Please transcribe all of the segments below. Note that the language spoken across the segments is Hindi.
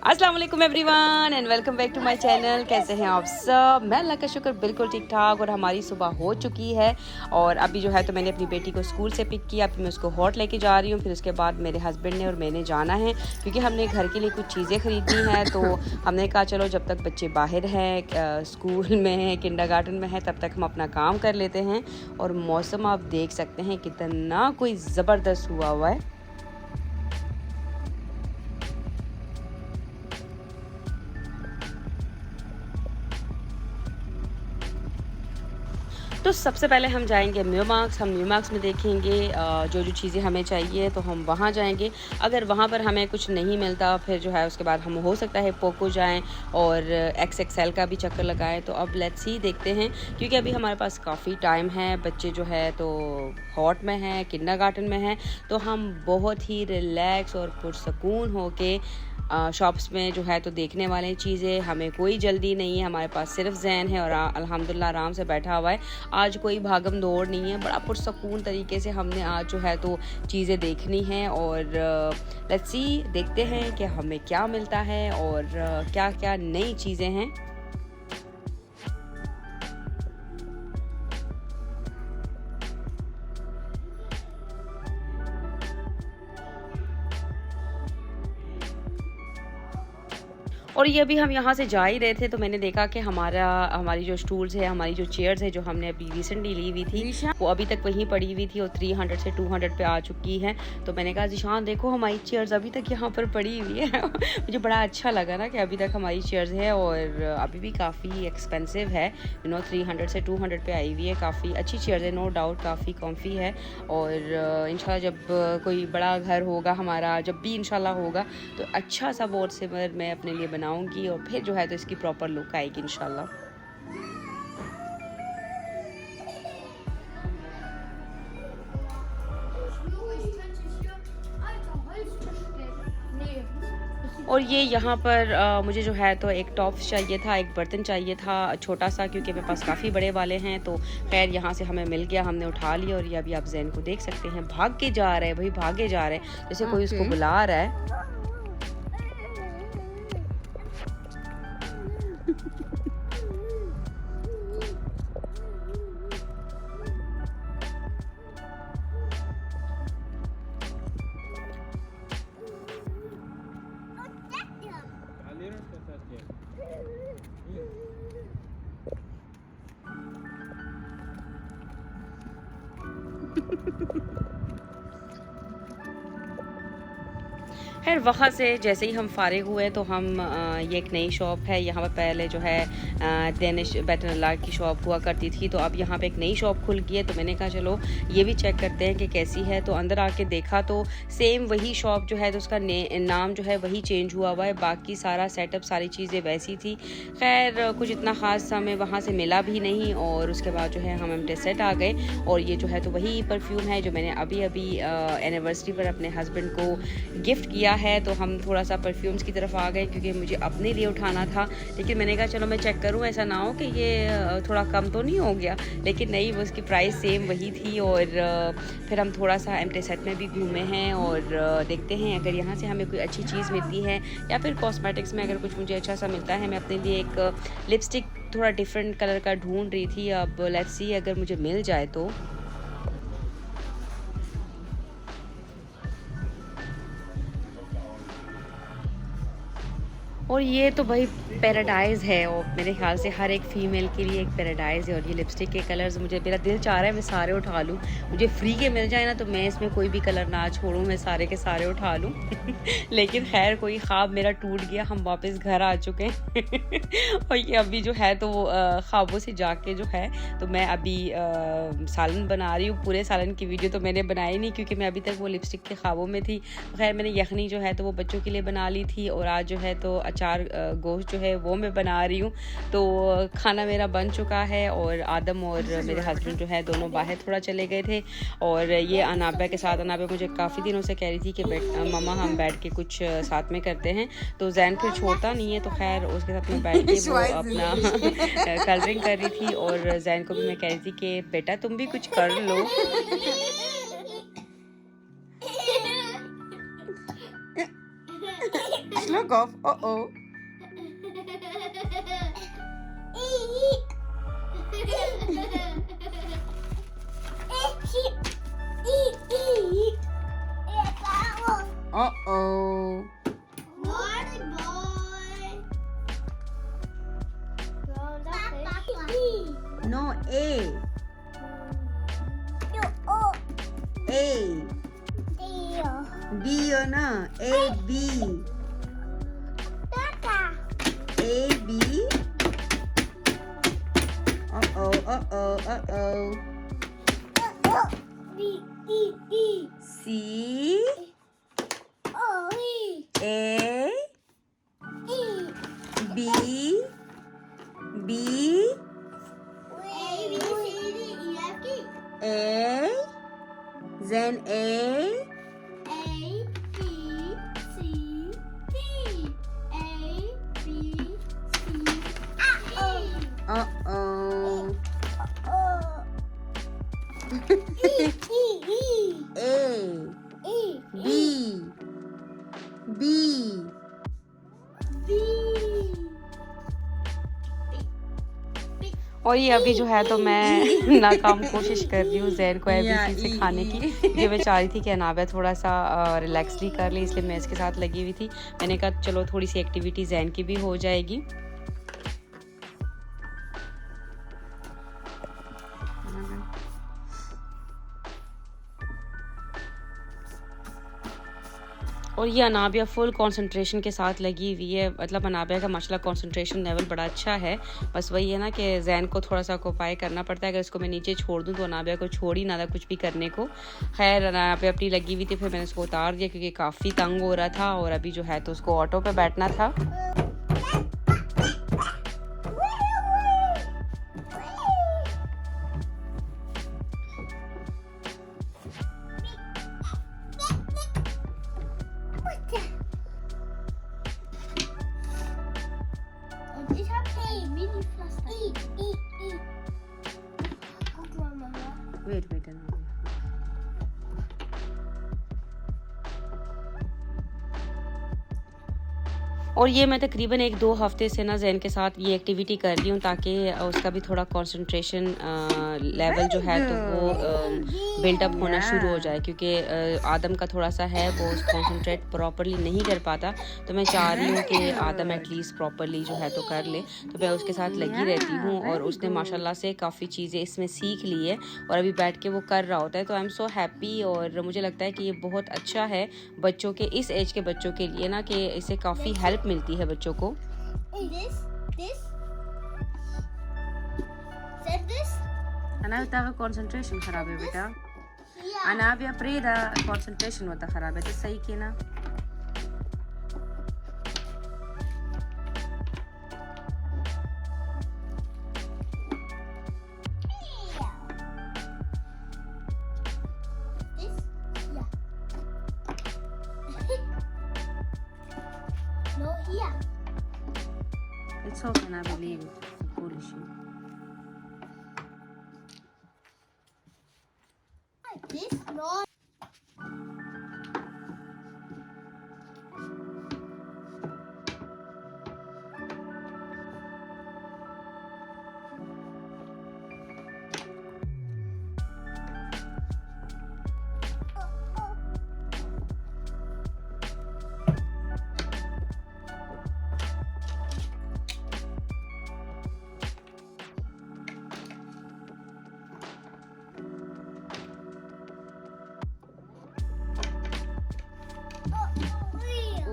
अस्सलाम वालेकुम everyone and welcome back to my channel. कैसे हैं आप सब? मैं अल्लाह का शुक्र बिल्कुल ठीक ठाक। और हमारी सुबह हो चुकी है और अभी जो है तो मैंने अपनी बेटी को स्कूल से पिक किया। अभी मैं उसको हॉट लेके जा रही हूँ। फिर उसके बाद मेरे हस्बैंड ने और मैंने जाना है क्योंकि हमने घर के लिए कुछ चीज़ें ख़रीदनी हैं। तो हमने कहा चलो जब तक बच्चे बाहर हैं, स्कूल में हैं, किंडरगार्टन में हैं, तब तक हम अपना काम कर लेते हैं। और मौसम आप देख सकते हैं कितना कोई ज़बरदस्त हुआ है। तो सबसे पहले हम जाएंगे म्यू मार्क्स। हम म्यू मार्क्स में देखेंगे जो जो चीज़ें हमें चाहिए तो हम वहाँ जाएंगे। अगर वहाँ पर हमें कुछ नहीं मिलता फिर जो है उसके बाद हम हो सकता है पोको जाएं और XXL का भी चक्कर लगाएं। तो अब लेट्स सी देखते हैं क्योंकि अभी हमारे पास काफ़ी टाइम है। बच्चे जो है तो हॉट में हैं, किंडरगार्टन में हैं, तो हम बहुत ही रिलैक्स और पुरसकून होके शॉप्स में जो है तो देखने वाले चीज़ें। हमें कोई जल्दी नहीं है, हमारे पास सिर्फ जहन है और अल्हम्दुलिल्लाह आराम से बैठा हुआ है। आज कोई भागम दौड़ नहीं है, बड़ा पुरसकून तरीके से हमने आज जो है तो चीज़ें देखनी हैं। और लेट्स सी देखते हैं कि हमें क्या मिलता है और क्या क्या नई चीज़ें हैं। और ये अभी हम यहाँ से जा ही रहे थे तो मैंने देखा कि हमारी जो स्टूल्स है, हमारी जो चेयर्स है जो हमने अभी रिसेंटली ली हुई थी वो अभी तक वहीं पड़ी हुई थी और 300 से 200 पे आ चुकी है। तो मैंने कहा जीशान देखो हमारी चेयर्स अभी तक यहाँ पर पड़ी हुई है। मुझे बड़ा अच्छा लगा ना कि अभी तक हमारी चेयर्स है और अभी भी काफ़ी एक्सपेंसिव है। 300 से 200 पे आई हुई है। काफ़ी अच्छी चेयर्स है, नो डाउट काफ़ी कॉम्फी है। और इंशाल्लाह जब कोई बड़ा घर होगा हमारा, जब भी इंशाल्लाह होगा तो अच्छा सा बोर्ड सिमर मैं अपने लिए बनाऊंगी और फिर जो है तो इसकी प्रॉपर लुक आएगी इंशाल्लाह। और ये यहाँ पर मुझे जो है तो एक टॉप्स चाहिए था, एक बर्तन चाहिए था छोटा सा, क्योंकि मेरे पास काफ़ी बड़े वाले हैं। तो खैर यहाँ से हमें मिल गया, हमने उठा लिया। और ये अभी आप जैन को देख सकते हैं भाग के जा रहे हैं, भाई भागे जा रहे हैं जैसे कोई उसको बुला रहा है। खैर वहाँ से जैसे ही हम फारिग हुए तो हम ये एक नई शॉप है यहाँ पर, पहले जो है डेनिश बैटनला की शॉप हुआ करती थी, तो अब यहाँ पे एक नई शॉप खुल गई है। तो मैंने कहा चलो ये भी चेक करते हैं कि कैसी है। तो अंदर आके देखा तो सेम वही शॉप जो है तो उसका नाम जो है वही चेंज हुआ है, बाकी सारा सेटअप सारी चीज़ें वैसी थी। खैर कुछ इतना ख़ास हमें वहाँ से मिला भी नहीं। और उसके बाद जो है हम एम्प्टी सेट आ गए और ये जो है तो वही परफ्यूम है जो मैंने अभी एनिवर्सरी पर अपने हस्बैंड को गिफ्ट किया है। तो हम थोड़ा सा परफ्यूम्स की तरफ आ गए क्योंकि मुझे अपने लिए उठाना था, लेकिन मैंने कहा चलो मैं चेक करूं, ऐसा ना हो कि ये थोड़ा कम तो नहीं हो गया। लेकिन नहीं, वो उसकी प्राइस सेम वही थी। और फिर हम थोड़ा सा एम्प्टी सेट में भी घूमे हैं और देखते हैं अगर यहाँ से हमें कोई अच्छी चीज़ मिलती है या फिर कॉस्मेटिक्स में अगर कुछ मुझे अच्छा सा मिलता है। मैं अपने लिए एक लिपस्टिक थोड़ा डिफरेंट कलर का ढूंढ रही थी, अब लेट्स सी अगर मुझे मिल जाए तो। और ये तो भाई पैराडाइज़ है और मेरे ख्याल से हर एक फ़ीमेल के लिए एक पैराडाइज़ है। और ये लिपस्टिक के कलर्स मुझे, मेरा दिल चाह रहा है मैं सारे उठा लूँ। मुझे फ्री के मिल जाए ना तो मैं इसमें कोई भी कलर ना छोड़ूँ, मैं सारे के सारे उठा लूँ। लेकिन खैर कोई ख्वाब मेरा टूट गया, हम वापस घर आ चुके हैं। और ये अभी जो है तो ख्वाबों से जाके जो है तो मैं अभी सालन बना रही हूँ। पूरे सालन की वीडियो तो मैंने बनाई नहीं क्योंकि मैं अभी तक वो लिपस्टिक के ख्वाबों में थी। खैर मैंने यखनी जो है तो वो बच्चों के लिए बना ली थी और आज जो है तो अचार गोश्त जो है वो मैं बना रही हूँ। तो खाना मेरा बन चुका है और आदम और मेरे हस्बैंड जो है दोनों बाहर थोड़ा चले गए थे। और ये अनाबा के साथ, अनाबा मुझे काफ़ी दिनों से कह रही थी कि मम्मा हम बैठ के कुछ साथ में करते हैं। तो जैन फिर छोड़ता नहीं है, तो खैर उसके साथ में बैठ के वो अपना कलरिंग कर रही थी। और जैन को भी मैं कह रही थी कि बेटा तुम भी कुछ कर लो। look off. Uh-oh. Uh-oh. Naughty boy. No, A. A. B or no? A, B. A, B. Uh-oh, uh-oh, uh-oh. C. A. B. B. A. Then A. Uh-oh. A. B. B. और ये अभी जो है तो मैं नाकाम कोशिश कर रही हूँ जैन को एबीसी सिखाने की। ये मैं चाह रही थी कि अनाबिया थोड़ा सा रिलैक्स भी कर ले, इसलिए मैं इसके साथ लगी हुई थी। मैंने कहा चलो थोड़ी सी एक्टिविटी जैन की भी हो जाएगी। और ये अनाबिया फुल कंसंट्रेशन के साथ लगी हुई है। मतलब अनाबिया का माशाल्लाह कंसंट्रेशन लेवल बड़ा अच्छा है। बस वही है ना कि जैन को थोड़ा सा ऑक्यूपाई करना पड़ता है। अगर इसको मैं नीचे छोड़ दूँ तो अनाबिया को छोड़ ही ना था कुछ भी करने को। खैर अनाबिया अपनी लगी हुई थी, फिर मैंने उसको उतार दिया क्योंकि काफ़ी तंग हो रहा था। और अभी जो है तो उसको ऑटो पर बैठना था। Wait. और ये मैं तकरीबन 1-2 हफ्ते से ना जैन के साथ ये एक्टिविटी कर रही हूँ ताकि उसका भी थोड़ा कंसंट्रेशन लेवल जो है तो वो बिल्डअप होना शुरू हो जाए। क्योंकि आदम का थोड़ा सा है वो कंसंट्रेट प्रॉपर्ली नहीं कर पाता। तो मैं चाह रही हूँ कि आदम एटलीस्ट प्रॉपर्ली जो है तो कर ले। तो मैं उसके साथ लगी रहती हूँ और उसने माशाल्लाह से काफ़ी चीज़ें इसमें सीख ली है और अभी बैठ के वो कर रहा होता है। तो आई एम सो हैप्पी। और मुझे लगता है कि ये बहुत अच्छा है बच्चों के, इस एज के बच्चों के लिए ना, कि इससे काफ़ी हेल्प मिलती है बच्चों को। अनाबिया का कंसंट्रेशन खराब है बेटा। अनाबिया प्रेदा कंसंट्रेशन होता खराब है तो सही के ना। No, here. It's okay, I believe it. It's a foolish you. Like this? No.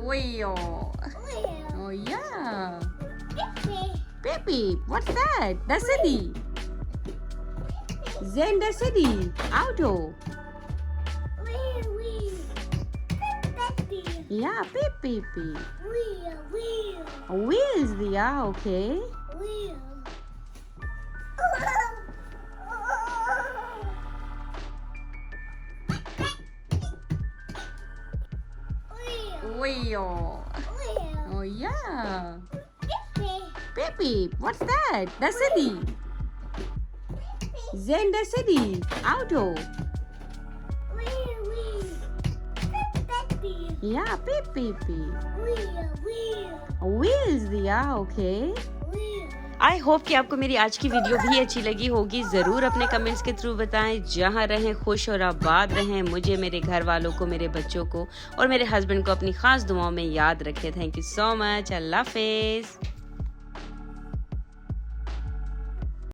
Wheel. Oh yeah. Pepe, what's that? That's Eddie. Zen, that's Eddie. Auto. Yeah, Pepe. Wheels, yeah, okay. Wheel. Oh yeah. Pepe, what's that? That's Eddie. Zen, that's Eddie. Auto. Yeah, beep beep beep. Wheel. Wheels दिया, okay. Wheel. आई होप कि आपको मेरी आज की वीडियो भी अच्छी लगी होगी। ज़रूर अपने कमेंट्स के थ्रू बताएं। जहां रहें खुश और आबाद रहें। मुझे, मेरे घर वालों को, मेरे बच्चों को और मेरे हस्बैंड को अपनी ख़ास दुआओं में याद रखें। Thank you so much. अल्लाह हाफिज़।